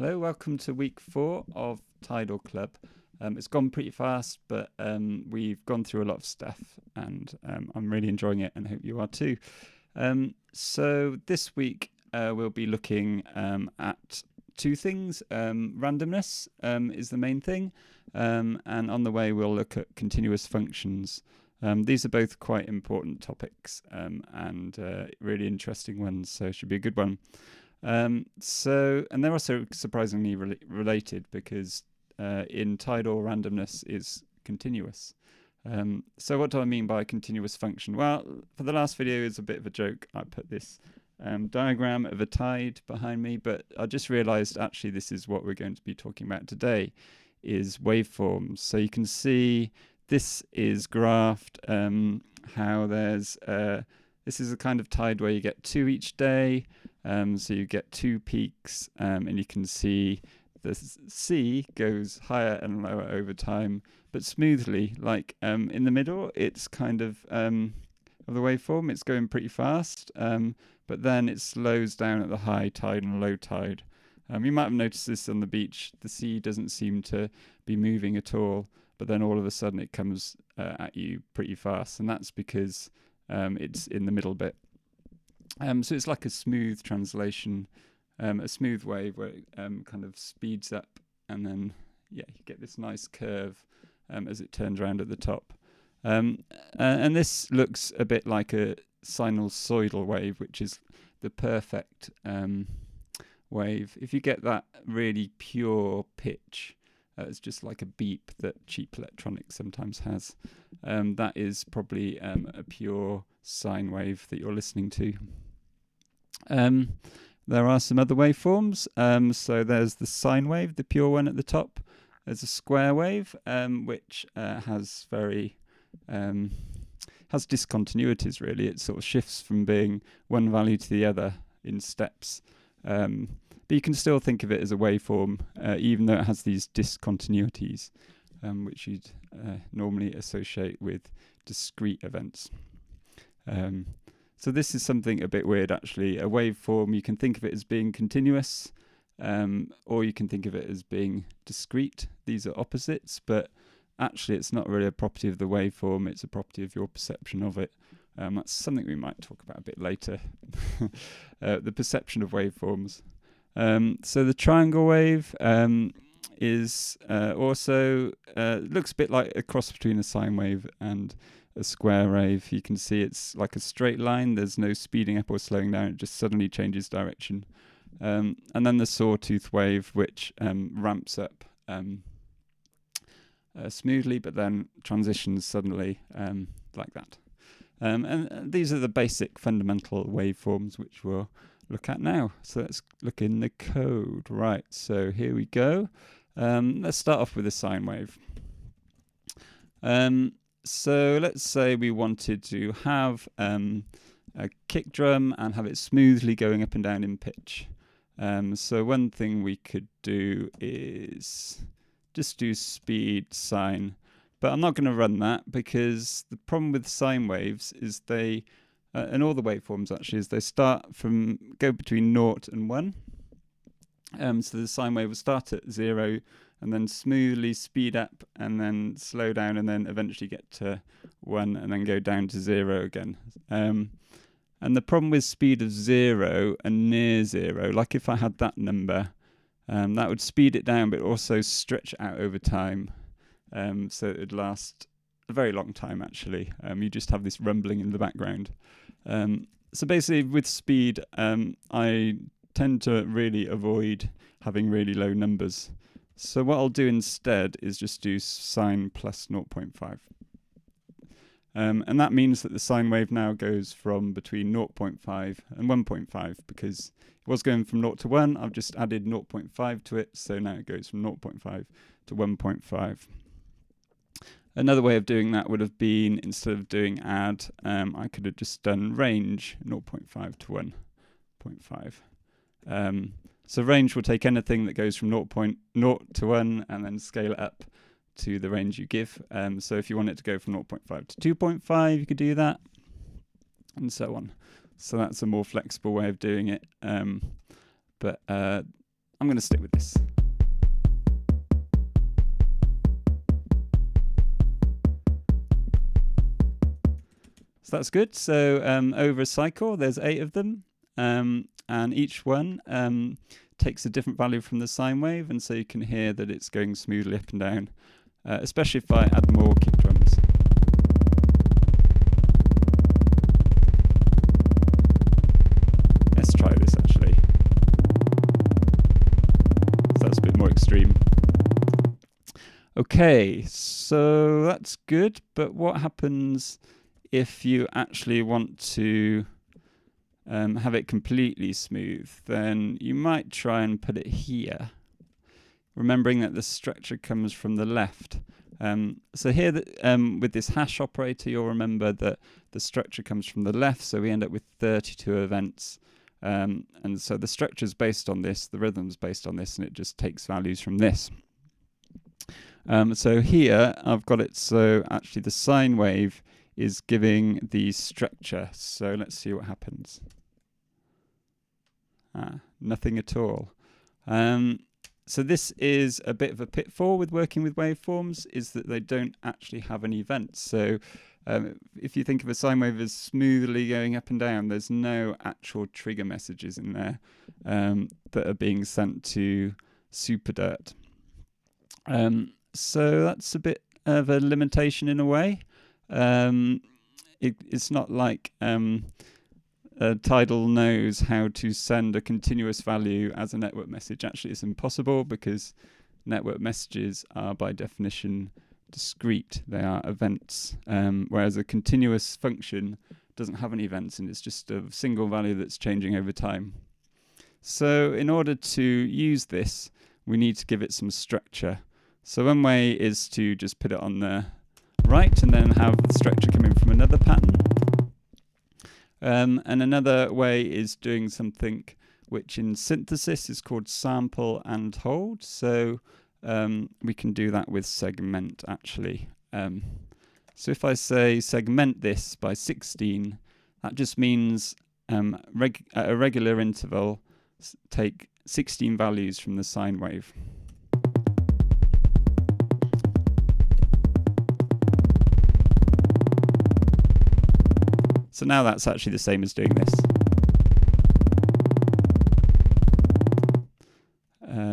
Hello, welcome to week 4 of TidalClub. It's gone pretty fast, but we've gone through a lot of stuff and I'm really enjoying it and hope you are too. So this week we'll be looking at two things. Randomness is the main thing, and on the way we'll look at continuous functions. These are both quite important topics and really interesting ones, so it should be a good one. And they're also surprisingly related because in tidal, randomness is continuous. So what do I mean by continuous function? Well, for the last video is a bit of a joke. I put this diagram of a tide behind me, but I just realized actually this is what we're going to be talking about today, is waveforms. So you can see this is graphed, how there's this is a kind of tide where you get 2 each day. So you get 2 peaks, and you can see the C goes higher and lower over time, but smoothly. Like in the middle, it's kind of the waveform, it's going pretty fast, but then it slows down at the high tide and low tide. You might have noticed this on the beach. The sea doesn't seem to be moving at all, but then all of a sudden it comes at you pretty fast, and that's because it's in the middle bit. So it's like a smooth translation, a smooth wave where it kind of speeds up, and then you get this nice curve as it turns around at the top. And this looks a bit like a sinusoidal wave, which is the perfect wave. If you get that really pure pitch, it's just like a beep that cheap electronics sometimes has. That is probably a pure sine wave that you're listening to. There are some other waveforms. So there's the sine wave, the pure one at the top. There's a square wave, which has discontinuities really. It sort of shifts from being one value to the other in steps. But you can still think of it as a waveform, even though it has these discontinuities, which you'd normally associate with discrete events. So this is something a bit weird, actually. A waveform, you can think of it as being continuous, or you can think of it as being discrete. These are opposites, but actually it's not really a property of the waveform, it's a property of your perception of it. That's something we might talk about a bit later, the perception of waveforms. So the triangle wave is also, looks a bit like a cross between a sine wave and a square wave. You can see it's like a straight line. There's no speeding up or slowing down. It just suddenly changes direction. And then the sawtooth wave, which ramps up smoothly, but then transitions suddenly like that. And these are the basic fundamental waveforms, which we'll look at now. So let's look in the code. Right, so here we go. Let's start off with a sine wave. So let's say we wanted to have a kick drum and have it smoothly going up and down in pitch. So one thing we could do is just do speed sine, but I'm not going to run that because the problem with sine waves is they, and all the waveforms actually, is they go between 0 and 1. So the sine wave will start at 0 and then smoothly speed up and then slow down and then eventually get to 1 and then go down to 0 again. And the problem with speed of 0 and near 0, like if I had that number, that would speed it down but also stretch it out over time. So it would last a very long time actually. You just have this rumbling in the background. So basically with speed, I tend to really avoid having really low numbers. So what I'll do instead is just do sine plus 0.5. And that means that the sine wave now goes from between 0.5 and 1.5 because it was going from 0 to 1. I've just added 0.5 to it, so now it goes from 0.5 to 1.5. Another way of doing that would have been, instead of doing add, I could have just done range 0.5 to 1.5. So range will take anything that goes from 0.0 to 1 and then scale it up to the range you give. So if you want it to go from 0.5 to 2.5, you could do that, and so on. So that's a more flexible way of doing it. But I'm going to stick with this. So that's good. So over a cycle, there's 8 of them, and each one takes a different value from the sine wave, and so you can hear that it's going smoothly up and down, especially if I add more kick drums. Let's try this actually. So that's a bit more extreme. Okay, so that's good, but what happens if you actually want to have it completely smooth? Then you might try and put it here, remembering that the structure comes from the left. So here, with this hash operator, you'll remember that the structure comes from the left, so we end up with 32 events. And so the structure is based on this, the rhythm's based on this, and it just takes values from this. So here, I've got it so actually the sine wave is giving the structure. So let's see what happens. Nothing at all. So this is a bit of a pitfall with working with waveforms, is that they don't actually have any events. So if you think of a sine wave as smoothly going up and down, there's no actual trigger messages in there that are being sent to SuperDirt. So that's a bit of a limitation in a way. It's not like Tidal knows how to send a continuous value as a network message. Actually, it's impossible because network messages are by definition discrete. They are events, whereas a continuous function doesn't have any events, and it's just a single value that's changing over time. So in order to use this, we need to give it some structure. So one way is to just put it on the right and then have the structure coming from another pattern. And another way is doing something which in synthesis is called sample and hold. So we can do that with segment actually. So if I say segment this by 16, that just means at a regular interval take 16 values from the sine wave. So now that's actually the same as doing this.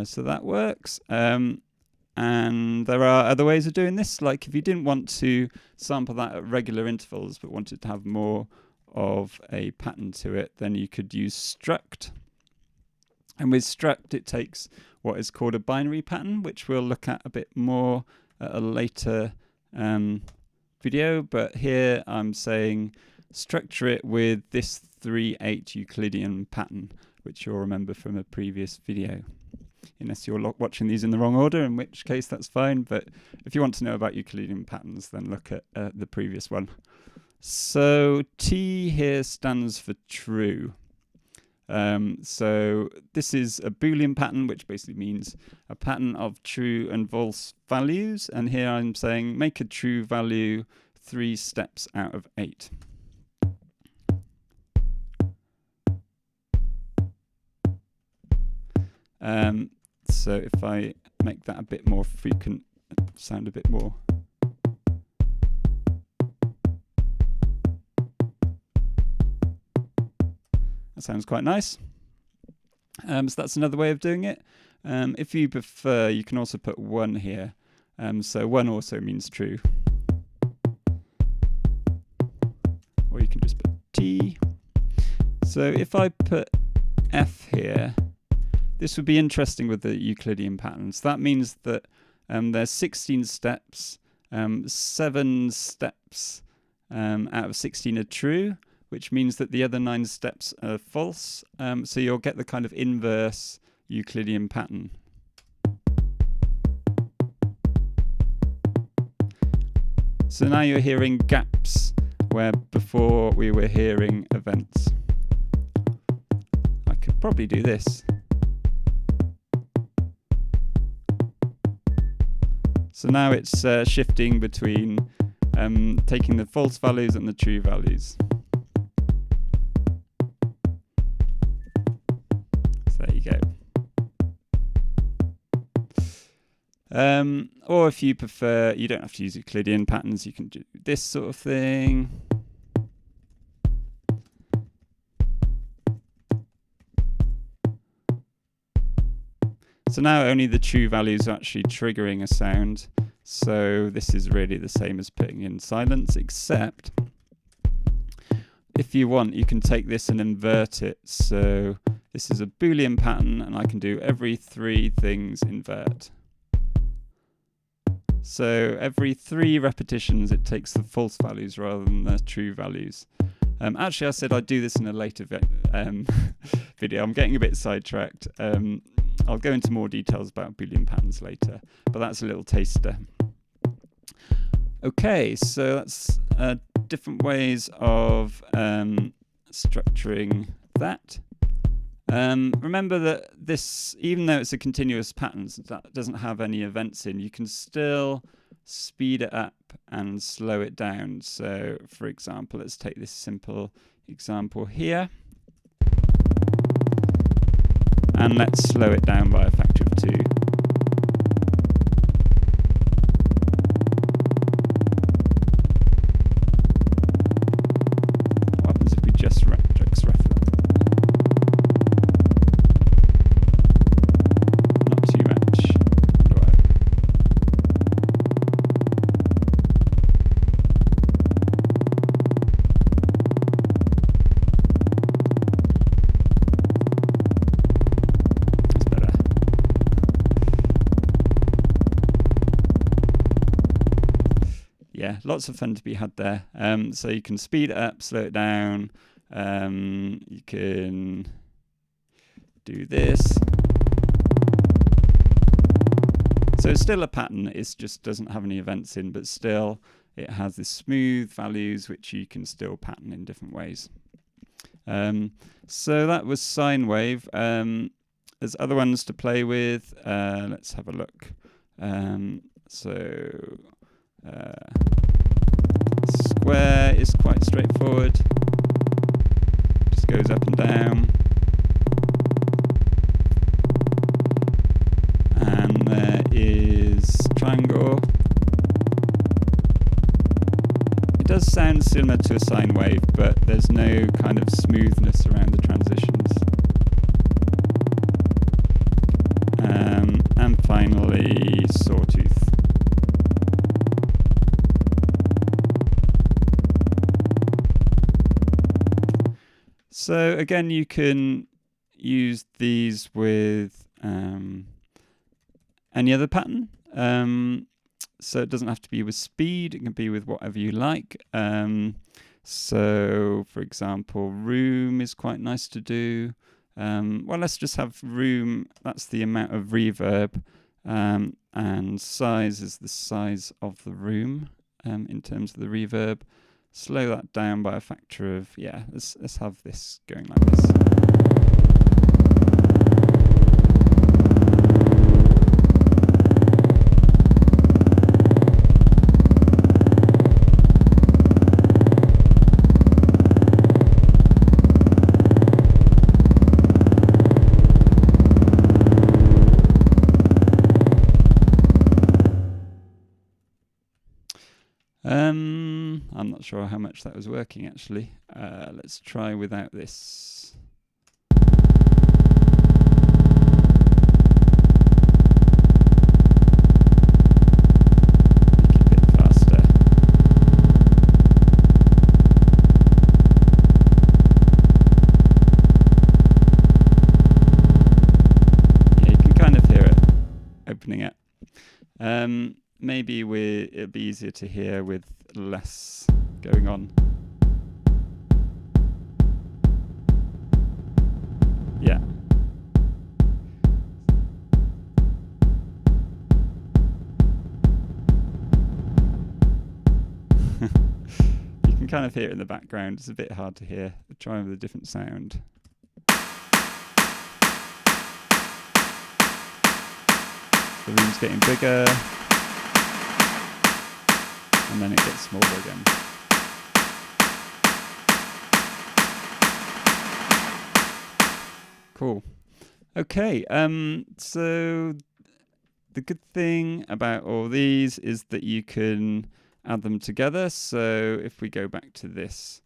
So that works. And there are other ways of doing this. Like if you didn't want to sample that at regular intervals, but wanted to have more of a pattern to it, then you could use struct. And with struct, it takes what is called a binary pattern, which we'll look at a bit more at a later video. But here I'm saying structure it with this 3/8 Euclidean pattern, which you'll remember from a previous video. Unless you're watching these in the wrong order, in which case that's fine. But if you want to know about Euclidean patterns, then look at the previous one. So T here stands for true. So this is a Boolean pattern, which basically means a pattern of true and false values. And here I'm saying make a true value 3 steps out of 8. So if I make that a bit more frequent, sound a bit more. That sounds quite nice. So that's another way of doing it. If you prefer, you can also put 1 here. So 1 also means true. Or you can just put T. So if I put F here, this would be interesting with the Euclidean patterns. That means that there's 16 steps, 7 steps out of 16 are true, which means that the other 9 steps are false. So you'll get the kind of inverse Euclidean pattern. So now you're hearing gaps where before we were hearing events. I could probably do this. So now it's shifting between taking the false values and the true values. So there you go. Or if you prefer, you don't have to use Euclidean patterns, you can do this sort of thing. So now only the true values are actually triggering a sound. So this is really the same as putting in silence, except if you want, you can take this and invert it. So this is a Boolean pattern, and I can do every 3 things invert. So every 3 repetitions, it takes the false values rather than the true values. Actually, I said I'd do this in a later video. I'm getting a bit sidetracked. I'll go into more details about Boolean patterns later, but that's a little taster. Okay, so that's different ways of structuring that. Remember that this, even though it's a continuous pattern that doesn't have any events in, you can still speed it up and slow it down. So, for example, let's take this simple example here. And let's slow it down by a factor of 2. What happens if we just ref that? Not too much. Yeah, lots of fun to be had there. So you can speed it up, slow it down. You can do this. So it's still a pattern, it just doesn't have any events in, but still it has this smooth values which you can still pattern in different ways. So that was sine wave. There's other ones to play with. Let's have a look. Square is quite straightforward. Just goes up and down. And there is triangle. It does sound similar to a sine wave, but there's no kind of smoothness around the transitions. And finally, sawtooth. So again, you can use these with any other pattern. So it doesn't have to be with speed, it can be with whatever you like. So for example, room is quite nice to do. Well, let's just have room, that's the amount of reverb, and size is the size of the room in terms of the reverb. Slow that down by a factor of, yeah, let's have this going like this. I'm not sure how much that was working actually. Let's try without this. Make it a bit faster. Yeah, you can kind of hear it opening up. Maybe it'll be easier to hear with less going on. Yeah. You can kind of hear it in the background. It's a bit hard to hear. We'll try with a different sound. The room's getting bigger. And then it gets smaller again. Cool. Okay, so the good thing about all these is that you can add them together. So if we go back to this,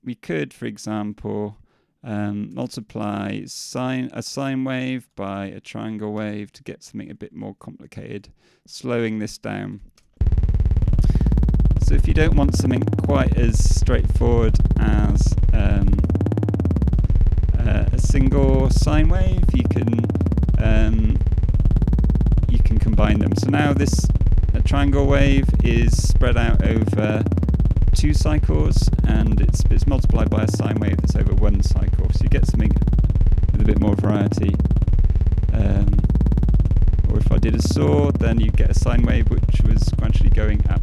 we could, for example, multiply a sine wave by a triangle wave to get something a bit more complicated, slowing this down. So if you don't want something quite as straightforward as a single sine wave, you can combine them. So now this triangle wave is spread out over 2 cycles, and it's multiplied by a sine wave that's over 1 cycle. So you get something with a bit more variety. Or if I did a saw, then you get a sine wave which was gradually going up.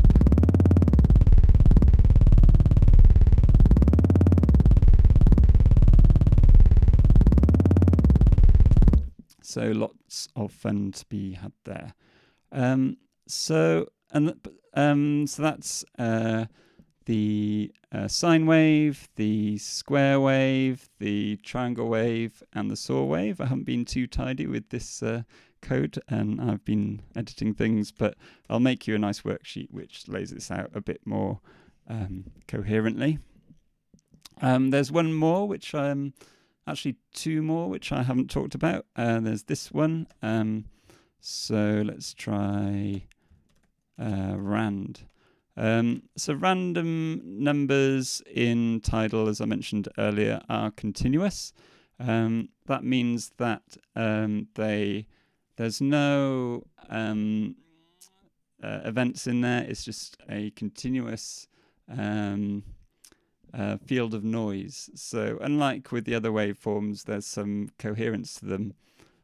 So lots of fun to be had there. So that's the sine wave, the square wave, the triangle wave, and the saw wave. I haven't been too tidy with this code, and I've been editing things, but I'll make you a nice worksheet which lays this out a bit more coherently. There's one more, which actually 2 more, which I haven't talked about. There's this one. So let's try rand. So random numbers in Tidal, as I mentioned earlier, are continuous. That means that there's no events in there. It's just a continuous field of noise. So unlike with the other waveforms, there's some coherence to them.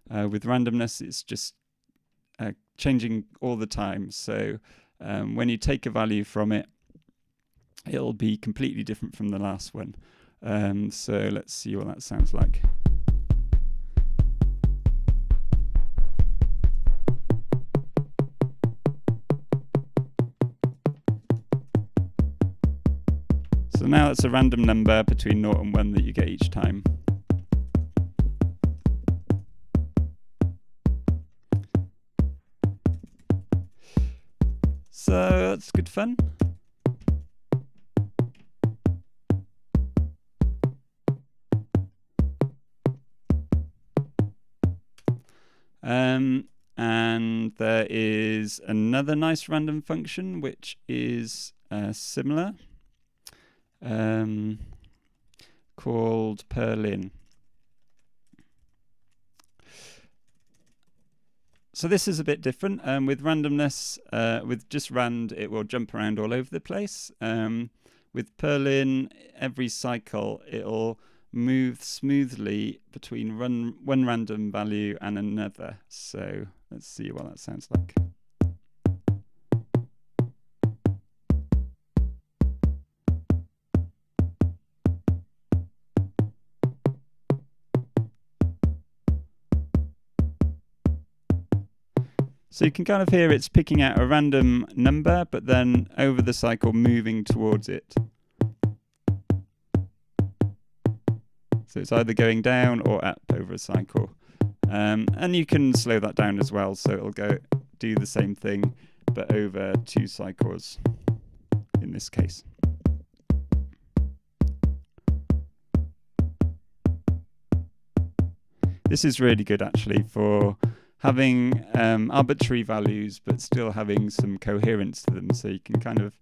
With randomness, it's just changing all the time. So when you take a value from it, it'll be completely different from the last one. So let's see what that sounds like. So now it's a random number between 0 and 1 that you get each time. So that's good fun. And there is another nice random function which is similar, called perlin. So this is a bit different. With randomness, with just rand, it will jump around all over the place. With perlin, every cycle, it'll move smoothly between one random value and another. So let's see what that sounds like. So you can kind of hear it's picking out a random number, but then over the cycle moving towards it. So it's either going down or up over a cycle. And you can slow that down as well, so it'll do the same thing, but over 2 cycles in this case. This is really good actually for having arbitrary values but still having some coherence to them, so you can kind of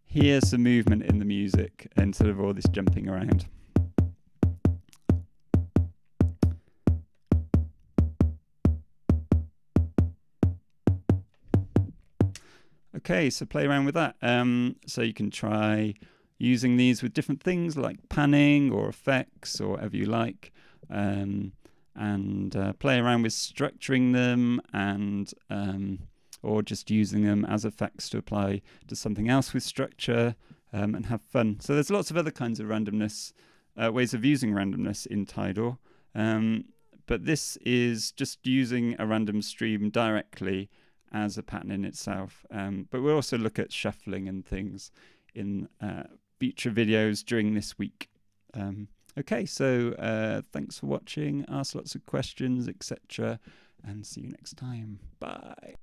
hear some movement in the music instead of all this jumping around. Okay, so play around with that. So you can try using these with different things like panning or effects or whatever you like. And play around with structuring them and or just using them as effects to apply to something else with structure, and have fun. So there's lots of other kinds of randomness, ways of using randomness in Tidal, but this is just using a random stream directly as a pattern in itself. But we'll also look at shuffling and things in future videos during this week. Okay, so thanks for watching. Ask lots of questions, etc. and see you next time. Bye.